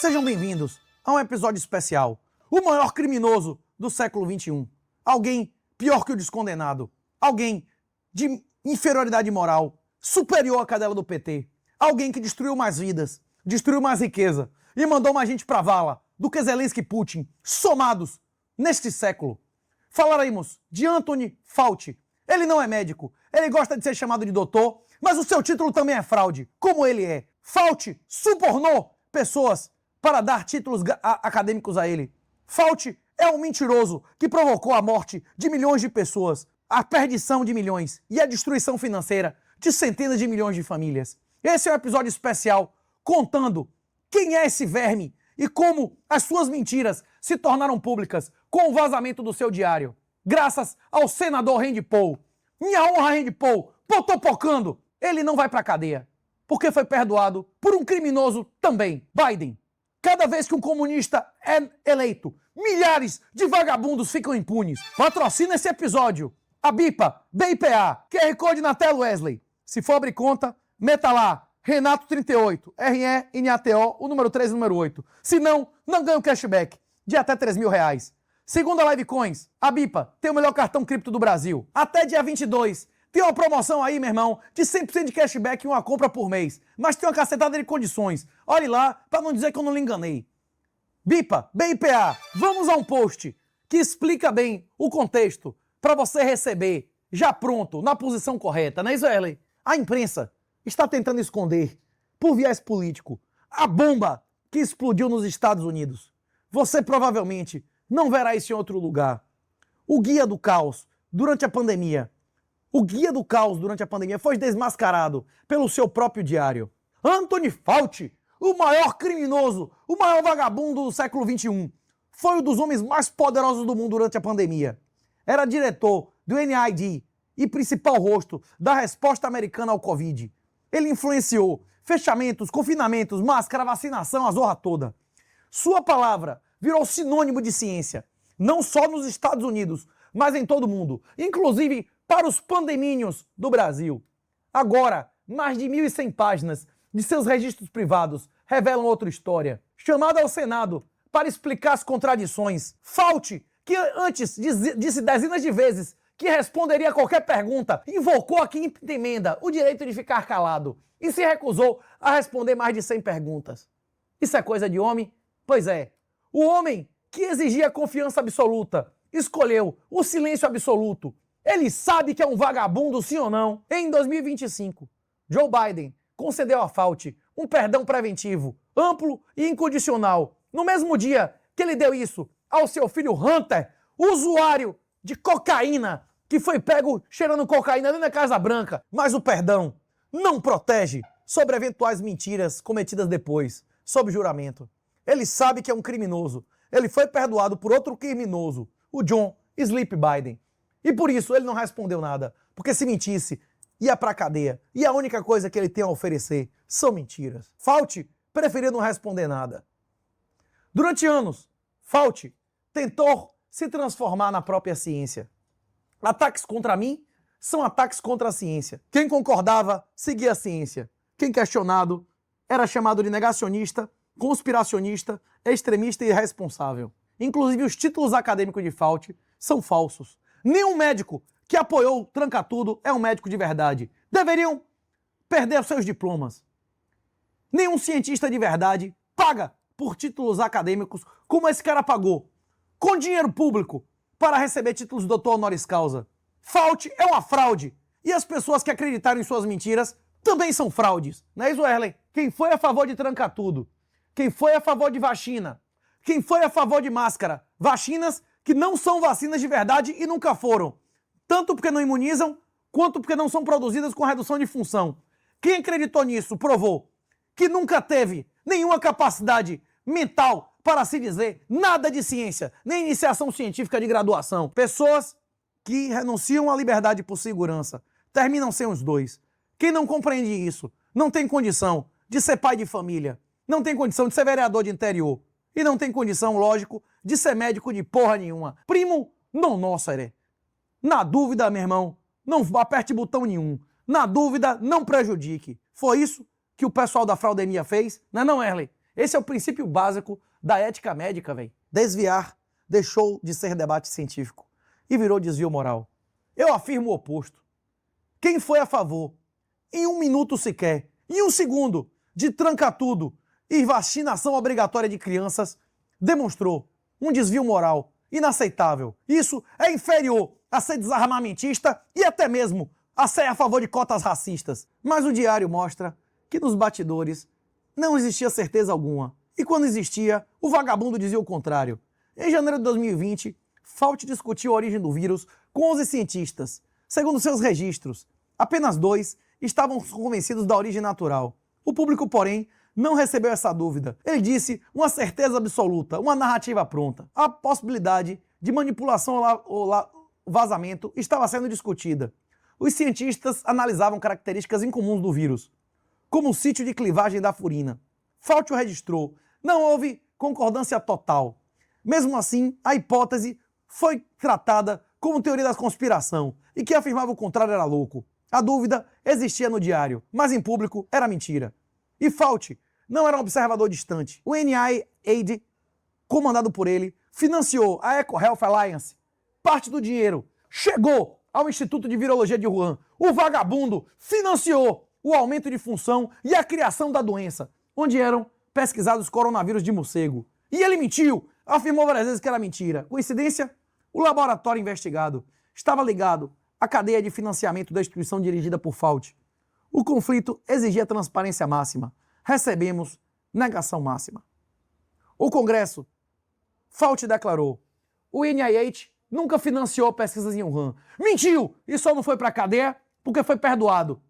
Sejam bem-vindos a um episódio especial. O maior criminoso do século XXI. Alguém pior que o descondenado. Alguém de inferioridade moral, superior à cadela do PT. Alguém que destruiu mais vidas, destruiu mais riqueza e mandou mais gente pra vala do que Zelensky e Putin, somados neste século. Falaremos de Anthony Fauci. Ele não é médico, ele gosta de ser chamado de doutor, mas o seu título também é fraude, como ele é. Fauci subornou pessoas para dar títulos acadêmicos a ele. Fauci é um mentiroso que provocou a morte de milhões de pessoas, a perdição de milhões e a destruição financeira de centenas de milhões de famílias. Esse é um episódio especial contando quem é esse verme e como as suas mentiras se tornaram públicas com o vazamento do seu diário. Graças ao senador Rand Paul. Minha honra, Rand Paul, potopocando, ele não vai pra cadeia, porque foi perdoado por um criminoso também, Biden. Cada vez que um comunista é eleito, milhares de vagabundos ficam impunes. Patrocina esse episódio. A BIPA, BIPA, QR Code na tela, Wesley. Se for abrir conta, meta lá, Renato38, RENATO, o número 3 e o número 8. Se não, não ganha um cashback de até R$3.000. Segundo a Livecoins, a BIPA tem o melhor cartão cripto do Brasil. Até dia 22, tem uma promoção aí, meu irmão, de 100% de cashback em uma compra por mês. Mas tem uma cacetada de condições. Olhe lá, para não dizer que eu não lhe enganei. BIPA, BIPA, vamos a um post que explica bem o contexto para você receber já pronto, na posição correta, não é isso, Erley? A imprensa está tentando esconder, por viés político, a bomba que explodiu nos Estados Unidos. Você provavelmente não verá isso em outro lugar. O guia do caos durante a pandemia. O guia do caos durante a pandemia foi desmascarado pelo seu próprio diário. Anthony Fauci, o maior criminoso, o maior vagabundo do século XXI, foi um dos homens mais poderosos do mundo durante a pandemia. Era diretor do NID e principal rosto da resposta americana ao Covid. Ele influenciou fechamentos, confinamentos, máscara, vacinação, a zorra toda. Sua palavra virou sinônimo de ciência, não só nos Estados Unidos, mas em todo o mundo, inclusive para os pandemínios do Brasil. Agora, mais de 1.100 páginas de seus registros privados revelam outra história. Chamado ao Senado para explicar as contradições, Fauci, que antes disse dezenas de vezes que responderia a qualquer pergunta, invocou aqui em emenda o direito de ficar calado e se recusou a responder mais de 100 perguntas. Isso é coisa de homem? Pois é. O homem que exigia confiança absoluta escolheu o silêncio absoluto. Ele sabe que é um vagabundo, sim ou não? Em 2025, Joe Biden concedeu a Fauci um perdão preventivo, amplo e incondicional. No mesmo dia que ele deu isso ao seu filho Hunter, usuário de cocaína, que foi pego cheirando cocaína dentro da Casa Branca. Mas o perdão não protege sobre eventuais mentiras cometidas depois, sob juramento. Ele sabe que é um criminoso. Ele foi perdoado por outro criminoso, o John Sleep Biden. E por isso ele não respondeu nada, porque se mentisse, ia pra cadeia. E a única coisa que ele tem a oferecer são mentiras. Fauci preferiu não responder nada. Durante anos, Fauci tentou se transformar na própria ciência. Ataques contra mim são ataques contra a ciência. Quem concordava, seguia a ciência. Quem questionado era chamado de negacionista, conspiracionista, extremista e irresponsável. Inclusive, os títulos acadêmicos de Fauci são falsos. Nenhum médico que apoiou o Tranca-Tudo é um médico de verdade. Deveriam perder seus diplomas. Nenhum cientista de verdade paga por títulos acadêmicos como esse cara pagou, com dinheiro público, para receber títulos de doutor honoris causa. Fauci é uma fraude. E as pessoas que acreditaram em suas mentiras também são fraudes. Não é isso, Erlen? Quem foi a favor de Tranca-Tudo? Quem foi a favor de vacina? Quem foi a favor de máscara? Vacinas que não são vacinas de verdade e nunca foram. Tanto porque não imunizam, quanto porque não são produzidas com redução de função. Quem acreditou nisso provou que nunca teve nenhuma capacidade mental para se dizer nada de ciência, nem iniciação científica de graduação. Pessoas que renunciam à liberdade por segurança terminam sem os dois. Quem não compreende isso não tem condição de ser pai de família, não tem condição de ser vereador de interior e não tem condição, lógico, de ser médico de porra nenhuma. Primo, não nossa, Erê. Na dúvida, meu irmão, não aperte botão nenhum. Na dúvida, não prejudique. Foi isso que o pessoal da Fraudemia fez, não é não, Erley? Esse é o princípio básico da ética médica, velho. Desviar deixou de ser debate científico e virou desvio moral. Eu afirmo o oposto. Quem foi a favor, em 1 minuto sequer, em 1 segundo, de trancar tudo e vacinação obrigatória de crianças, demonstrou um desvio moral inaceitável. Isso é inferior a ser desarmamentista e até mesmo a ser a favor de cotas racistas. Mas o diário mostra que nos bastidores não existia certeza alguma. E quando existia, o vagabundo dizia o contrário. Em janeiro de 2020, Fauci discutiu a origem do vírus com 11 cientistas. Segundo seus registros, apenas 2 estavam convencidos da origem natural. O público, porém, não recebeu essa dúvida. Ele disse uma certeza absoluta, uma narrativa pronta. A possibilidade de manipulação ou vazamento estava sendo discutida. Os cientistas analisavam características incomuns do vírus, como o sítio de clivagem da furina. Fauci o registrou. Não houve concordância total. Mesmo assim, a hipótese foi tratada como teoria da conspiração e quem afirmava o contrário era louco. A dúvida existia no diário, mas em público era mentira. E Fauci não era um observador distante. O NIAID, comandado por ele, financiou a EcoHealth Alliance. Parte do dinheiro chegou ao Instituto de Virologia de Wuhan. O vagabundo financiou o aumento de função e a criação da doença, onde eram pesquisados coronavírus de morcego. E ele mentiu, afirmou várias vezes que era mentira. Coincidência? O laboratório investigado estava ligado à cadeia de financiamento da instituição dirigida por Fauci. O conflito exigia transparência máxima. Recebemos negação máxima. O Congresso, Fauci declarou, o NIH nunca financiou pesquisas em Wuhan. Mentiu! E só não foi para a cadeia porque foi perdoado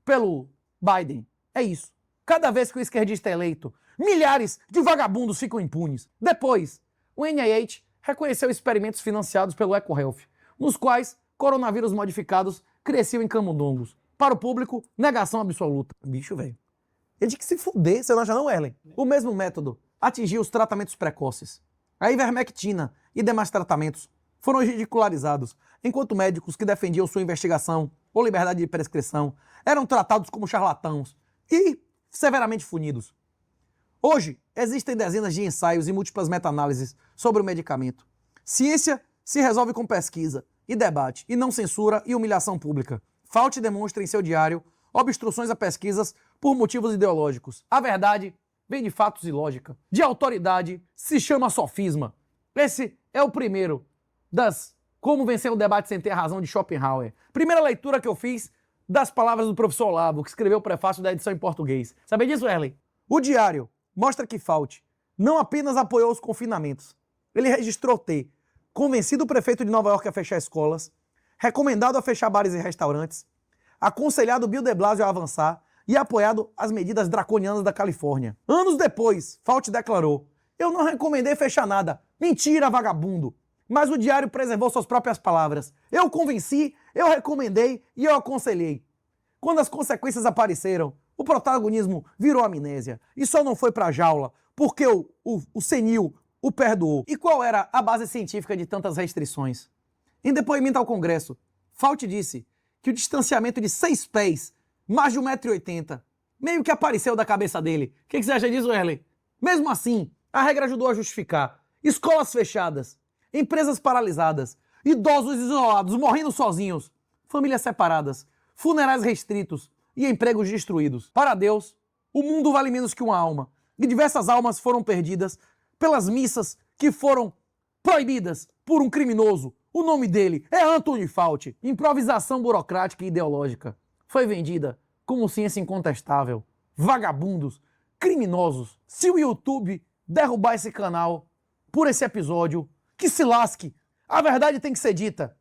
pelo Biden. É isso. Cada vez que o esquerdista é eleito, milhares de vagabundos ficam impunes. Depois, o NIH reconheceu experimentos financiados pelo EcoHealth, nos quais coronavírus modificados cresciam em camundongos. Para o público, negação absoluta. Bicho, velho. Ele tinha que se fuder, você não acha não, Ellen? O mesmo método atingiu os tratamentos precoces. A ivermectina e demais tratamentos foram ridicularizados, enquanto médicos que defendiam sua investigação ou liberdade de prescrição eram tratados como charlatãos e severamente punidos. Hoje, existem dezenas de ensaios e múltiplas meta-análises sobre o medicamento. Ciência se resolve com pesquisa e debate, e não censura e humilhação pública. Fauci demonstra em seu diário obstruções a pesquisas por motivos ideológicos. A verdade vem de fatos e lógica. De autoridade se chama sofisma. Esse é o primeiro das Como Vencer o Debate Sem Ter Razão de Schopenhauer. Primeira leitura que eu fiz das palavras do professor Olavo, que escreveu o prefácio da edição em português. Sabia disso, Erlen? O diário mostra que Fauci não apenas apoiou os confinamentos, ele registrou ter convencido o prefeito de Nova York a fechar escolas, recomendado a fechar bares e restaurantes, aconselhado Bill de Blasio a avançar e apoiado as medidas draconianas da Califórnia. Anos depois, Fauci declarou: eu não recomendei fechar nada. Mentira, vagabundo. Mas o diário preservou suas próprias palavras. Eu convenci, eu recomendei e eu aconselhei. Quando as consequências apareceram, o protagonismo virou amnésia. E só não foi pra jaula, porque o senil o perdoou. E qual era a base científica de tantas restrições? Em depoimento ao Congresso, Fauci disse que o distanciamento de 6 pés, mais de 1,80 m, meio que apareceu da cabeça dele. O que você acha disso, Erlen? Mesmo assim, a regra ajudou a justificar escolas fechadas, empresas paralisadas, idosos isolados, morrendo sozinhos, famílias separadas, funerais restritos e empregos destruídos. Para Deus, o mundo vale menos que uma alma, e diversas almas foram perdidas pelas missas que foram proibidas por um criminoso. O nome dele é Anthony Fauci. Improvisação burocrática e ideológica. Foi vendida como ciência incontestável. Vagabundos, criminosos. Se o YouTube derrubar esse canal por esse episódio, que se lasque. A verdade tem que ser dita.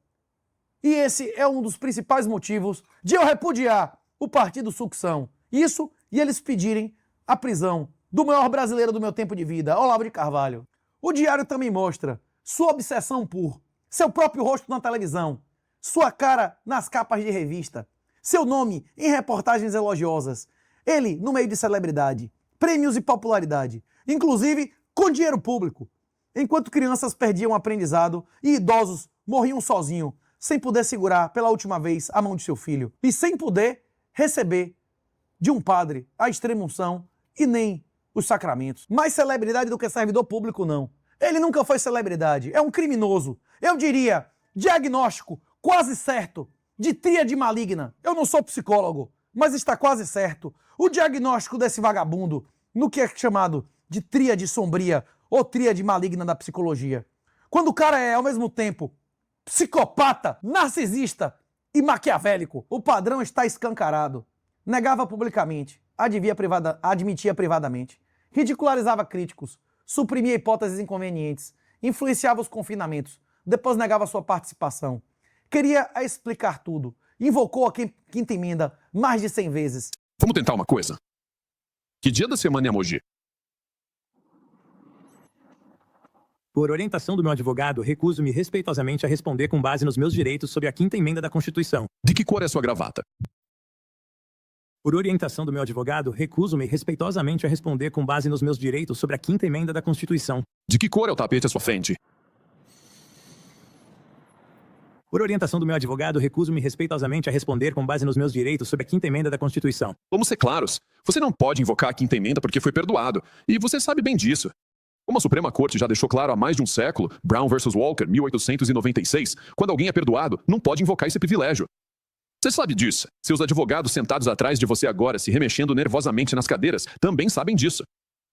E esse é um dos principais motivos de eu repudiar o partido Sucção. Isso e eles pedirem a prisão do maior brasileiro do meu tempo de vida, Olavo de Carvalho. O diário também mostra sua obsessão por seu próprio rosto na televisão, sua cara nas capas de revista, seu nome em reportagens elogiosas, ele no meio de celebridade, prêmios e popularidade, inclusive com dinheiro público, enquanto crianças perdiam o aprendizado e idosos morriam sozinhos, sem poder segurar pela última vez a mão de seu filho e sem poder receber de um padre a extrema-unção e nem os sacramentos. Mais celebridade do que servidor público, não. Ele nunca foi celebridade, é um criminoso. Eu diria, diagnóstico quase certo de tríade maligna. Eu não sou psicólogo, mas está quase certo. O diagnóstico desse vagabundo no que é chamado de tríade sombria ou tríade maligna da psicologia. Quando o cara é, ao mesmo tempo, psicopata, narcisista e maquiavélico, o padrão está escancarado. Negava publicamente, admitia privadamente, ridicularizava críticos, suprimia hipóteses inconvenientes, influenciava os confinamentos, depois negava sua participação. Queria explicar tudo, invocou a quinta emenda mais de 100 vezes. Vamos tentar uma coisa. Que dia da semana é Mogi? Por orientação do meu advogado, recuso-me respeitosamente a responder com base nos meus direitos sob a quinta emenda da Constituição. De que cor é sua gravata? Por orientação do meu advogado, recuso-me respeitosamente a responder com base nos meus direitos sobre a quinta emenda da Constituição. De que cor é o tapete à sua frente? Por orientação do meu advogado, recuso-me respeitosamente a responder com base nos meus direitos sobre a quinta emenda da Constituição. Vamos ser claros. Você não pode invocar a quinta emenda porque foi perdoado. E você sabe bem disso. Como a Suprema Corte já deixou claro há mais de um século, Brown vs. Walker, 1896, quando alguém é perdoado, não pode invocar esse privilégio. Você sabe disso. Seus advogados sentados atrás de você agora, se remexendo nervosamente nas cadeiras, também sabem disso.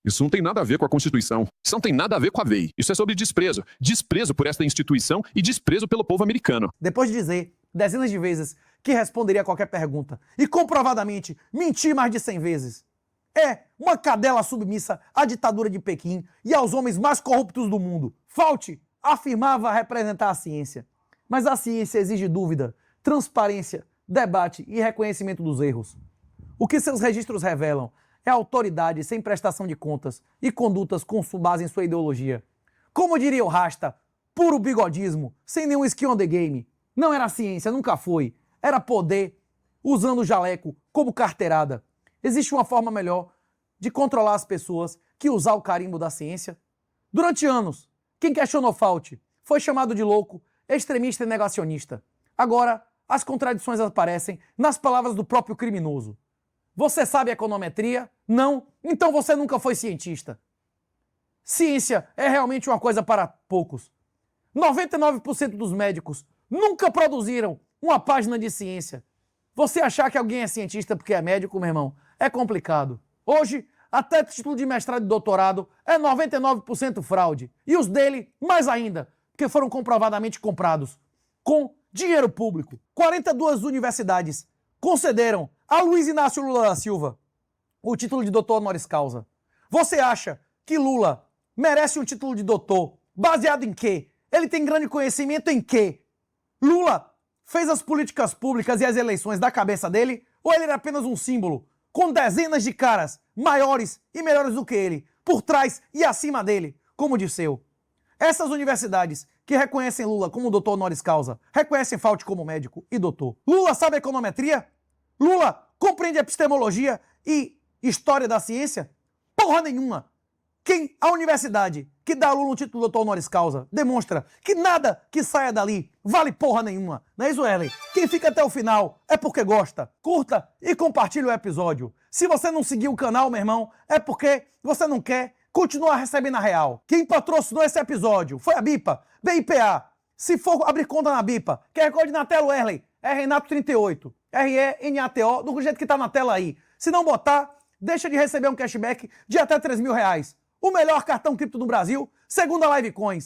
Isso não tem nada a ver com a Constituição. Isso não tem nada a ver com a lei. Isso é sobre desprezo. Desprezo por esta instituição e desprezo pelo povo americano. Depois de dizer dezenas de vezes que responderia a qualquer pergunta e comprovadamente mentir mais de 100 vezes, é uma cadela submissa à ditadura de Pequim e aos homens mais corruptos do mundo. Fauci afirmava representar a ciência, mas a ciência exige dúvida, transparência, debate e reconhecimento dos erros. O que seus registros revelam é autoridade sem prestação de contas e condutas com base em sua ideologia. Como diria o Rasta, puro bigodismo, sem nenhum skin on the game. Não era ciência, nunca foi. Era poder, usando o jaleco como carteirada. Existe uma forma melhor de controlar as pessoas que usar o carimbo da ciência? Durante anos, quem questionou Fauci foi chamado de louco, extremista e negacionista. Agora, as contradições aparecem nas palavras do próprio criminoso. Você sabe econometria? Não? Então você nunca foi cientista. Ciência é realmente uma coisa para poucos. 99% dos médicos nunca produziram uma página de ciência. Você achar que alguém é cientista porque é médico, meu irmão, é complicado. Hoje, até título de mestrado e doutorado é 99% fraude. E os dele, mais ainda, porque foram comprovadamente comprados com dinheiro público. 42 universidades concederam a Luiz Inácio Lula da Silva o título de doutor honoris causa. Você acha que Lula merece um título de doutor baseado em quê? Ele tem grande conhecimento em quê? Lula fez as políticas públicas e as eleições da cabeça dele ou ele era apenas um símbolo com dezenas de caras maiores e melhores do que ele, por trás e acima dele, como disseu? Essas universidades que reconhecem Lula como doutor honoris causa, reconhecem Fauci como médico e doutor. Lula sabe econometria? Lula compreende epistemologia e história da ciência? Porra nenhuma! A universidade que dá a Lula um título de doutor honoris causa demonstra que nada que saia dali vale porra nenhuma. Não é isso, Ellen? Quem fica até o final é porque gosta. Curta e compartilhe o episódio. Se você não seguiu o canal, meu irmão, é porque você não quer continuar recebendo a real. Quem patrocinou esse episódio foi a BIPA, BIPA. Se for abrir conta na BIPA, QR Code na tela, o Erlen, é Renato38, RENATO, do jeito que tá na tela aí. Se não botar, deixa de receber um cashback de até R$3.000. O melhor cartão cripto do Brasil, segundo a Livecoins.